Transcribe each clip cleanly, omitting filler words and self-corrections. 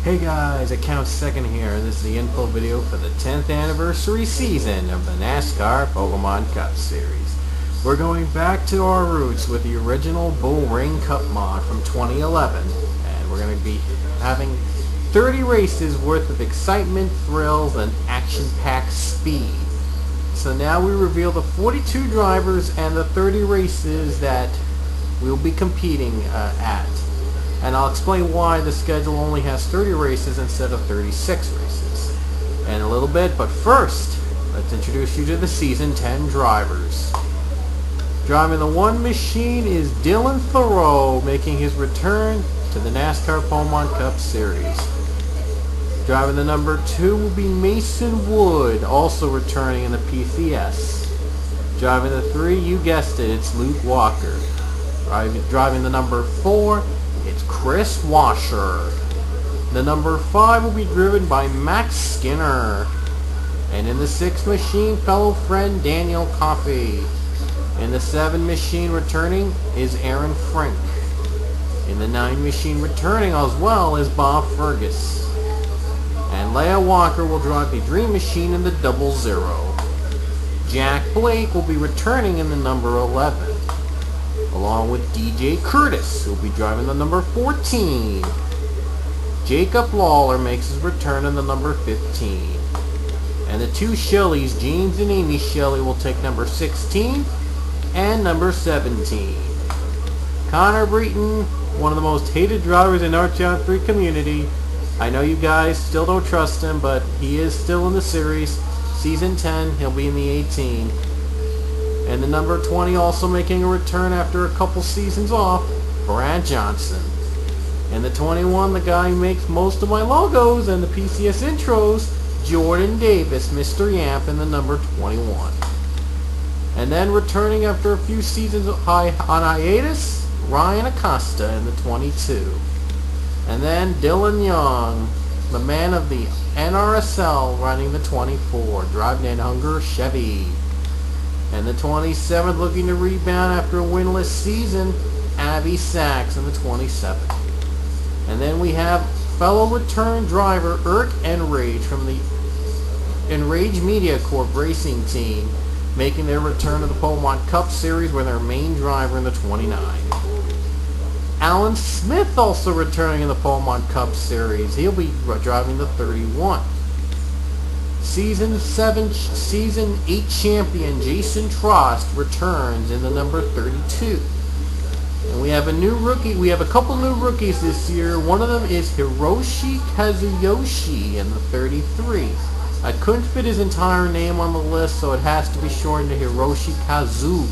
Hey guys, Account Second here, and this is the info video for the 10th anniversary season of the NASCAR Pokemon Cup Series. We're going back to our roots with the original Bull Ring Cup mod from 2011, and we're going to be having 30 races worth of excitement, thrills, and action-packed speed. So now we reveal the 42 drivers and the 30 races that we'll be competing at. And I'll explain why the schedule only has 30 races instead of 36 races in a little bit. But first, let's introduce you to the Season 10 drivers. Driving the one machine is Dylan Theroux, making his return to the NASCAR Pokemon Cup Series. Driving the number 2 will be Mason Wood, also returning in the PCS. Driving the 3, you guessed it, it's Luke Walker. Driving the number 4, it's Kris Wascher. The number 5 will be driven by Max Skinner. And in the 6 machine, fellow friend Daniel Coffey. In the 7 machine returning is Aaron Frink. In the 9 machine returning as well is Bob Fergus. And Leia Walker will drive the Dream Machine in the 00. Jack Blake will be returning in the number 11. Along with DJ Kurtis, who will be driving the number 14. Jacob Lawlor makes his return in the number 15. And the 2 Shellys, James and Amy Shelly, will take number 16 and number 17. Connor Breton, one of the most hated drivers in our John 3 community. I know you guys still don't trust him, but he is still in the series. Season 10, he'll be in the 18. And the number 20 also making a return after a couple seasons off, Brad Johnson. And the 21, the guy who makes most of my logos and the PCS intros, Jordan Davis, Mr. Yamp, in the number 21. And then returning after a few seasons on hiatus, Ryan Acosta in the 22. And then Dillon Young, the man of the NRSL, running the 24, driving in Hunger Chevy. And the 27th, looking to rebound after a winless season, Avi Saks in the 27th. And then we have fellow return driver Eric Enrage from the Enrage Media Corp racing team, making their return to the Pokemon Cup Series with their main driver in the 29. Alan Smith also returning in the Pokemon Cup Series. He'll be driving the 31. Season 8 champion Jason Trost returns in the number 32. And we have a new rookie. We have a couple new rookies this year. One of them is Hiroshi Kazuyoshi in the 33. I couldn't fit his entire name on the list, so it has to be shortened to Hiroshi Kazu.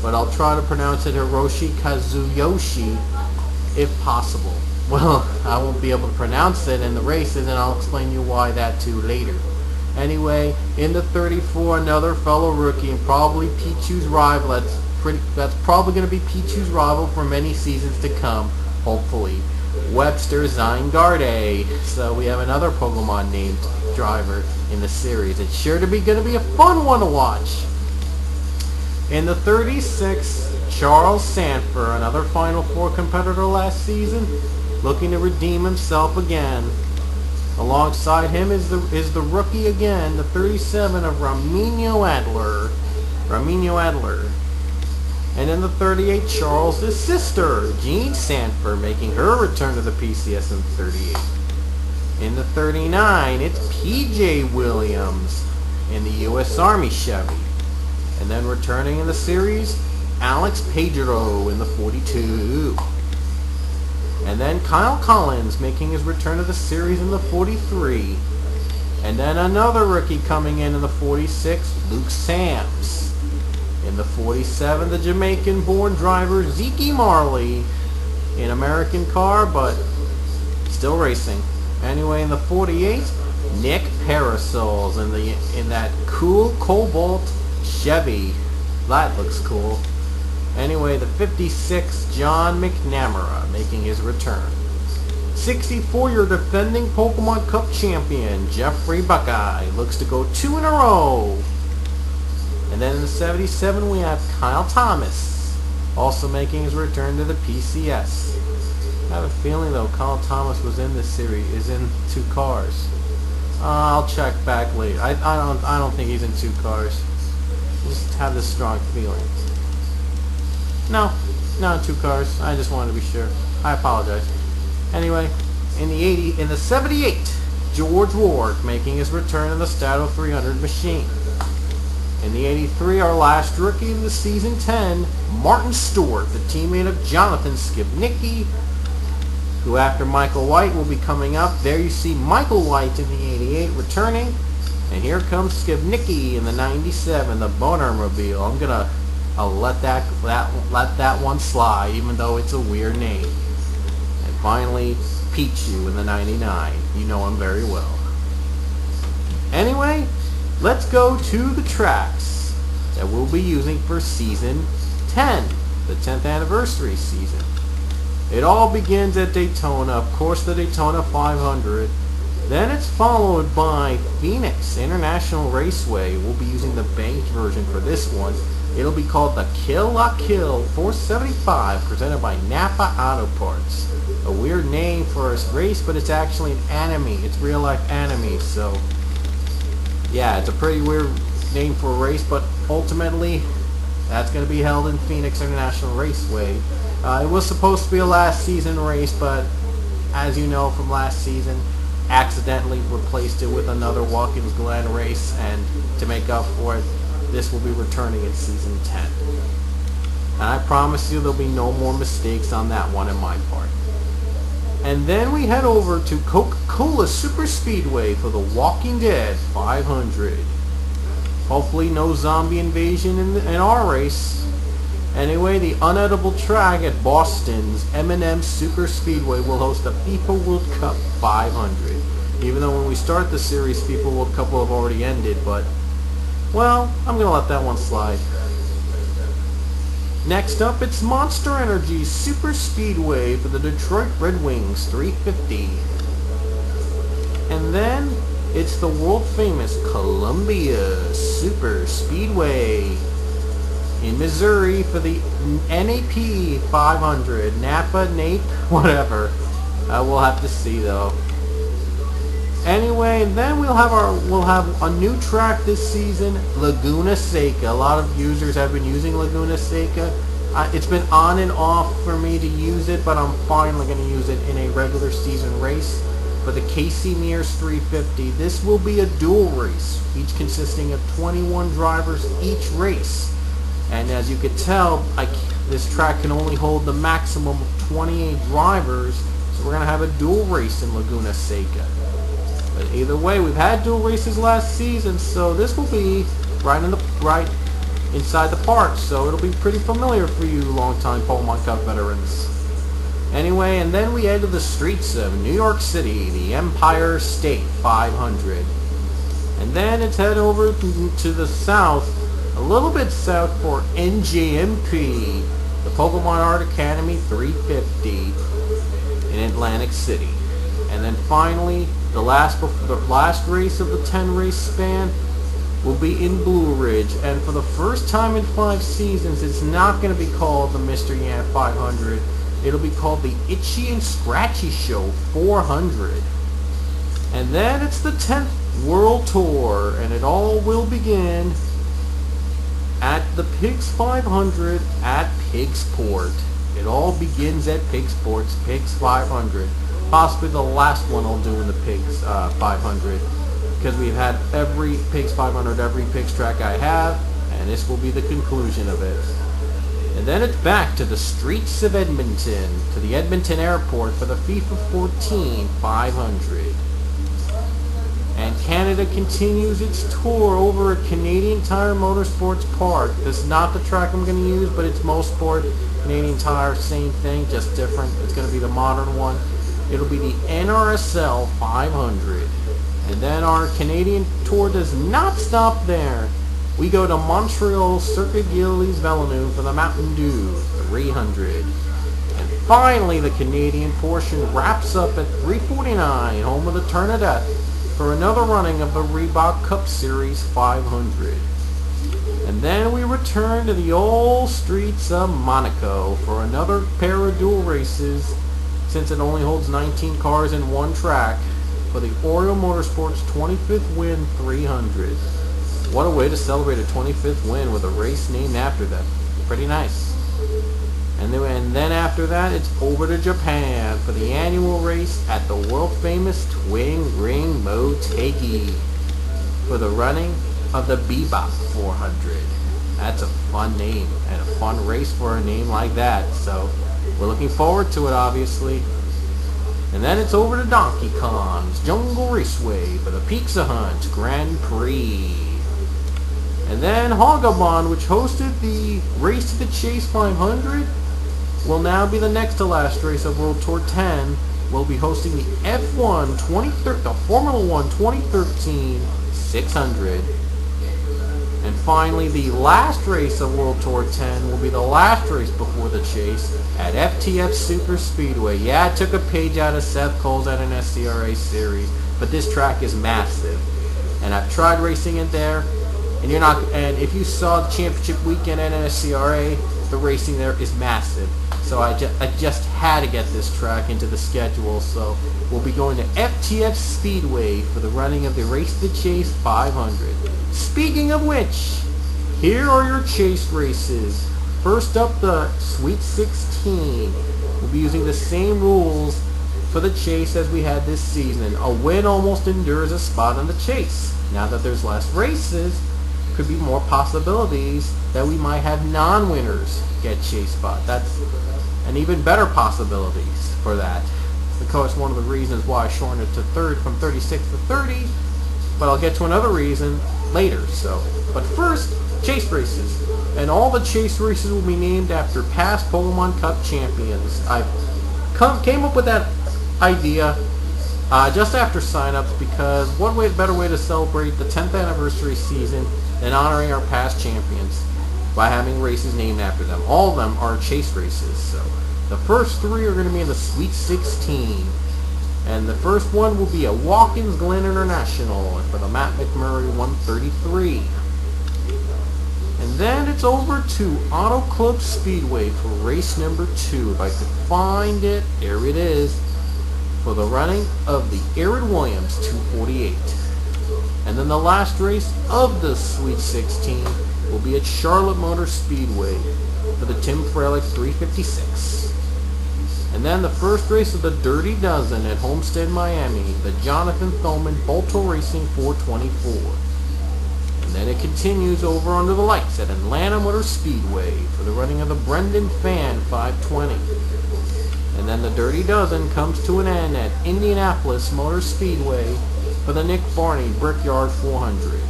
But I'll try to pronounce it Hiroshi Kazuyoshi if possible. Well, I won't be able to pronounce it in the races, and I'll explain you why that too later. Anyway, in the 34, another fellow rookie and probably Pichu's rival. That's probably going to be Pichu's rival for many seasons to come, hopefully. Webster Zygarde. So we have another Pokemon named driver in the series. It's sure to be going to be a fun one to watch. In the 36, Charles Sandfer, another Final Four competitor last season, looking to redeem himself again. Alongside him is the rookie again, the 37 of Ramino Adler. And in the 38, Charles' sister, Jeanne Sandfer, making her return to the PCS in the 38. In the 39, it's PJ Williams in the U.S. Army Chevy. And then returning in the series, Alex Pedro in the 42. And then Kyle Collins making his return to the series in the 43. And then another rookie coming in the 46, Luke Sams. In the 47, the Jamaican-born driver Ziki Marley in American car, but still racing. Anyway, in the 48, Nick Pericles in that cool Cobalt Chevy. That looks cool. Anyway, the 56, John McNamara, making his return. 64, your defending Pokemon Cup champion, Jeffre Buckeye, looks to go 2 in a row. And then in the 77, we have Kyle Thomas, also making his return to the PCS. I have a feeling though Carl Thomas was in this series, is in 2 cars. I'll check back later. I don't think he's in 2 cars. Just have this strong feeling. No, not in 2 cars. I just wanted to be sure. I apologize. Anyway, in the 78, George Roke making his return in the Stato 300 machine. In the 83, our last rookie of the season 10, Martin Stewart, the teammate of Jonathan Scavnicky, who after Michael White will be coming up. There you see Michael White in the 88 returning. And here comes Scavnicky in the 97, the Bonermobile. I'll let that one slide, even though it's a weird name. And finally, Pichu in the 99. You know him very well. Anyway, let's go to the tracks that we'll be using for season 10, the 10th anniversary season. It all begins at Daytona, of course the Daytona 500. Then it's followed by Phoenix International Raceway. We'll be using the banked version for this one. It'll be called the Kill La Kill 475, presented by Napa Auto Parts. A weird name for a race, but it's actually an anime. It's real life anime, so yeah, it's a pretty weird name for a race, but ultimately that's going to be held in Phoenix International Raceway. It was supposed to be a last season race, but as you know from last season, accidentally replaced it with another Watkins Glen race, and to make up for it, this will be returning in season 10. And I promise you there'll be no more mistakes on that one in my part. And then we head over to Coca-Cola Super Speedway for the Walking Dead 500. Hopefully no zombie invasion in our race. Anyway, the unedible track at Boston's M&M Super Speedway will host the FIFA World Cup 500. Even though when we start the series, FIFA World Cup will have already ended, but, well, I'm going to let that one slide. Next up, it's Monster Energy Super Speedway for the Detroit Red Wings 350. And then, it's the world-famous Columbia Super Speedway in Missouri for the NAP 500. Napa, Nape, whatever. We'll have to see though. Anyway, and then we'll have a new track this season, Laguna Seca. A lot of users have been using Laguna Seca. It's been on and off for me to use it, but I'm finally going to use it in a regular season race for the Casey Mears 350. This will be a dual race, each consisting of 21 drivers each race. And as you can tell, this track can only hold the maximum of 28 drivers, so we're going to have a dual race in Laguna Seca. But either way, we've had dual races last season, so this will be right inside the park, so it'll be pretty familiar for you longtime Pokemon Cup veterans. Anyway, and then we head to the streets of New York City, the Empire State 500. And then it's head over to the south, a little bit south for NJMP, the Pokemon Art Academy 350 in Atlantic City. And then finally, the last race of the 10 race span will be in Blue Ridge, and for the first time in 5 seasons, it's not going to be called the Mr. Yan 500. It'll be called the Itchy and Scratchy Show 400. And then it's the 10th World Tour, and it all will begin at the Pigs 500 at Pigsport. It all begins at Pigsport's Pigs 500. Possibly the last one I'll do in the Pigs 500, because we've had every Pigs 500, every Pigs track I have, and this will be the conclusion of it. And then it's back to the streets of Edmonton, to the Edmonton Airport for the FIFA 14 500. And Canada continues its tour over at Canadian Tire Motorsports Park. This is not the track I'm going to use, but it's Mosport, Canadian Tire, same thing, just different. It's going to be the modern one. It'll be the NRSL 500. And then our Canadian tour does not stop there. We go to Montreal Circuit Gilles Villeneuve for the Mountain Dew 300. And finally, the Canadian portion wraps up at 349, home of the Turn of Death, for another running of the Reebok Cup Series 500. And then we return to the old streets of Monaco for another pair of dual races, since it only holds 19 cars in one track, for the Oriole Motorsports 25th Win 300. What a way to celebrate a 25th win with a race named after them. Pretty nice. And then after that, it's over to Japan for the annual race at the world-famous Twin Ring Motegi for the running of the Bebop 400. That's a fun name and a fun race for a name like that. So we're looking forward to it, obviously. And then it's over to Donkey Kong's Jungle Raceway for the Pizza Hunt Grand Prix. And then Hogabon, which hosted the Race to the Chase 500, will now be the next to last race of World Tour 10. Will be hosting the F1 the Formula 1 2013 600. And finally, the last race of World Tour 10 will be the last race before the chase at FTF Super Speedway. Yeah, I took a page out of Seth Cole's NSCRA series, but this track is massive. And I've tried racing it there, and if you saw the championship weekend at NSCRA, the racing there is massive. So I just had to get this track into the schedule. So we'll be going to FTF Speedway for the running of the Race to the Chase 500. Speaking of which, here are your chase races. First up, the Sweet 16. We'll be using the same rules for the chase as we had this season. A win almost endures a spot on the chase. Now that there's less races, could be more possibilities that we might have non-winners get chase spot. That's an even better possibilities for that. Of course, one of the reasons why I shortened it to third from 36 to 30, but I'll get to another reason later. But first, chase races. And all the chase races will be named after past Pokemon Cup champions. I came up with that idea just after sign-ups, because what better way to celebrate the 10th anniversary season than honoring our past champions by having races named after them. All of them are chase races. So the first three are going to be in the Sweet 16. And the first one will be at Watkins Glen International for the Matt McMurray 133. And then it's over to Auto Club Speedway for race number 2. If I could find it, there it is, for the running of the Aaron Williams 248. And then the last race of the Sweet 16 will be at Charlotte Motor Speedway for the Tim Freilich 356. And then the first race of the Dirty Dozen at Homestead, Miami, the Jonathan Thoman Bolto Racing 424. And then it continues over under the lights at Atlanta Motor Speedway for the running of the Brendan Fan 520. And then the Dirty Dozen comes to an end at Indianapolis Motor Speedway for the Nick Barney Brickyard 400.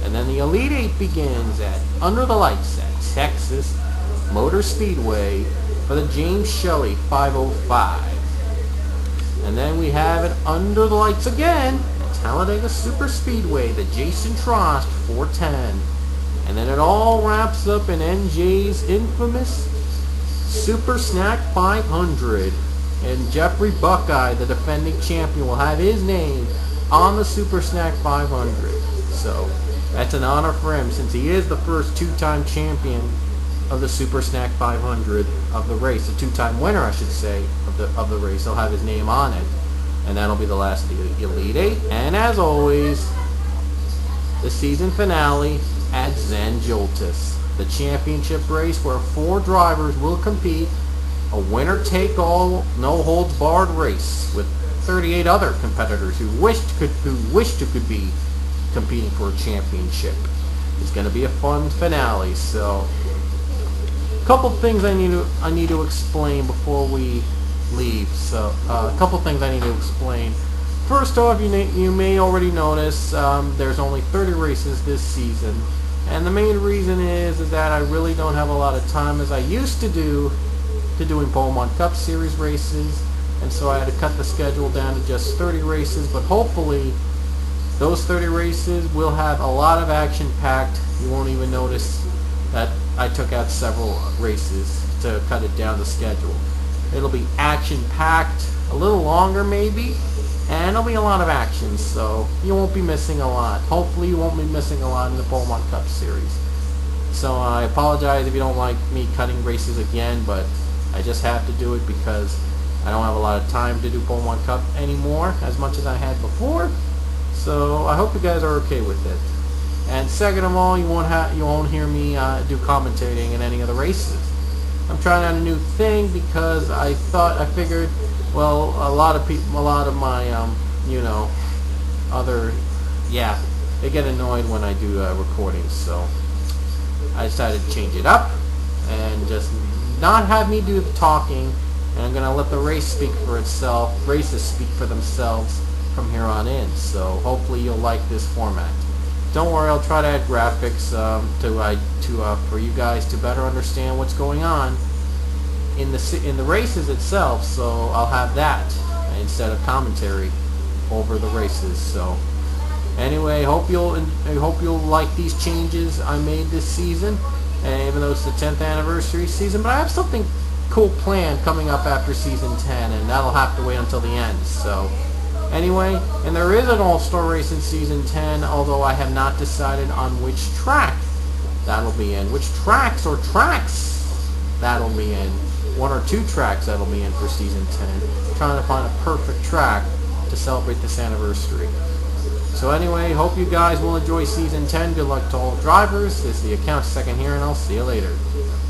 And then the Elite 8 begins at Under the Lights at Texas Motor Speedway for the James Shelly 505. And then we have it Under the Lights again at Talladega Super Speedway, the Jason Trost 410. And then it all wraps up in NJ's infamous Super Snack 500. And Jeffre Buckeye, the defending champion, will have his name on the Super Snack 500. So that's an honor for him, since he is the first two-time champion of the Super Snack 500 of the race. A two-time winner, I should say, of the race. He'll have his name on it. And that'll be the last of the Elite 8. And as always, the season finale at Zanjoltis, the championship race where 4 drivers will compete. A winner-take-all, no-holds-barred race with 38 other competitors who wished to be competing for a championship. It's going to be a fun finale. So, a couple things I need to explain before we leave. So, a couple things I need to explain. First off, you may already notice there's only 30 races this season, and the main reason is that I really don't have a lot of time as I used to do to doing Pokemon Cup Series races, and so I had to cut the schedule down to just 30 races. But hopefully, those 30 races will have a lot of action-packed. You won't even notice that I took out several races to cut it down the schedule. It'll be action-packed, a little longer maybe, and it'll be a lot of action, so you won't be missing a lot. Hopefully you won't be missing a lot in the Pokemon Cup Series. So I apologize if you don't like me cutting races again, but I just have to do it because I don't have a lot of time to do Pole 1 Cup anymore as much as I had before. So I hope you guys are okay with it. And second of all, you won't hear me do commentating in any of the races. I'm trying out a new thing because I figured, well, a lot of my they get annoyed when I do recordings, so I decided to change it up and just not have me do the talking, and I'm gonna let the races speak for themselves from here on in. So hopefully you'll like this format. Don't worry, I'll try to add graphics for you guys to better understand what's going on in the races itself. So I'll have that instead of commentary over the races. So anyway, I hope you'll like these changes I made this season, and even though it's the 10th anniversary season. But I have something cool planned coming up after season 10, and that'll have to wait until the end. So anyway, and there is an all-star race in season 10, although I have not decided on which track that'll be in. Which tracks that'll be in. 1 or 2 tracks that'll be in for season 10. Trying to find a perfect track to celebrate this anniversary. So anyway, hope you guys will enjoy season 10. Good luck to all drivers. This is the Account Second here, and I'll see you later.